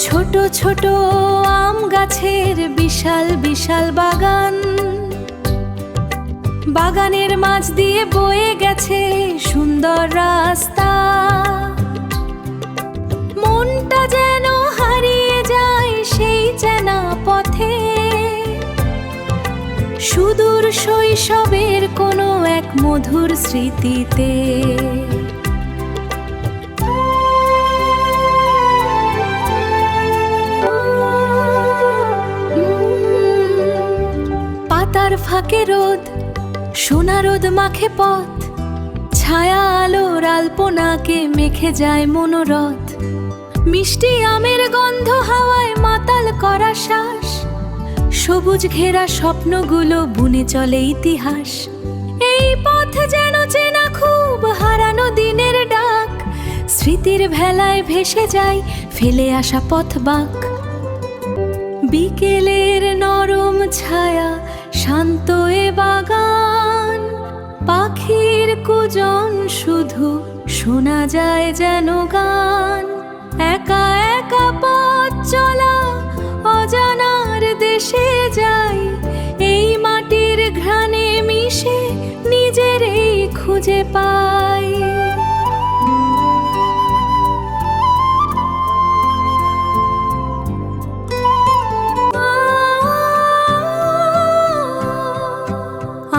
ছোট ছোট আম গাছের বিশাল বিশাল বাগান, বাগানের মাঝ দিয়ে বয়ে গেছে সুন্দর রাস্তা। মনটা যেন হারিয়ে যায় সেই চেনা পথে, সুদূর শৈশবের কোনো এক মধুর স্মৃতিতে। পাতার ফাঁকে রোদ, সোনা রোদ মাখে পথ, ছায়া আলোর আলপনাকে মেখে যায় মনোরথ। মিষ্টি আমের গন্ধ হাওয়ায় মাতাল করা শ্বাস, সবুজ ঘেরা স্বপ্নগুলো বুনে চলে ইতিহাস। এই পথ যেন চেনা খুব হারানো দিনের ডাক, স্মৃতির ভেলায় ভেসে যায় ফেলে আসা পথ বাঁক। বিকেলের নরম ছায়া, শান্ত এ বাগান, পাখির কুজন শুধু শোনা যায় যেন গান। একা একা পথ চলা, অজানার দেশে যাই, এই মাটির ঘ্রাণে মিশে নিজেরই খুঁজে পাই।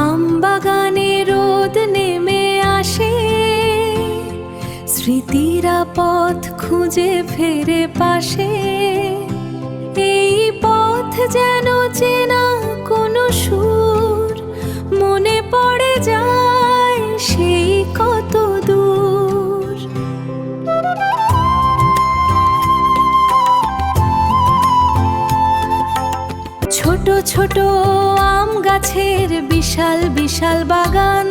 আমবাগানে রোদ নেমে আসে, স্মৃতিরা পথ খুঁজে ফেরে পাশে। এই পথ যেন চেনা কোনো সুর, মনে পড়ে যায় সেই কত দূর। ছোট ছোট আম গাছের বিশাল বিশাল বাগান,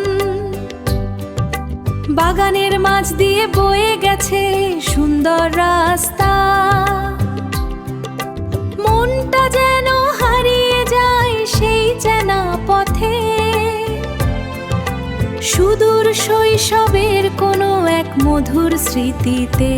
বাগানের মাঝ দিয়ে বয়ে গেছে সুন্দর রাস্তা। মনটা যেন হারিয়ে যায় সেই চেনা পথে, সুদূর শৈশবের কোনো এক মধুর স্মৃতিতে।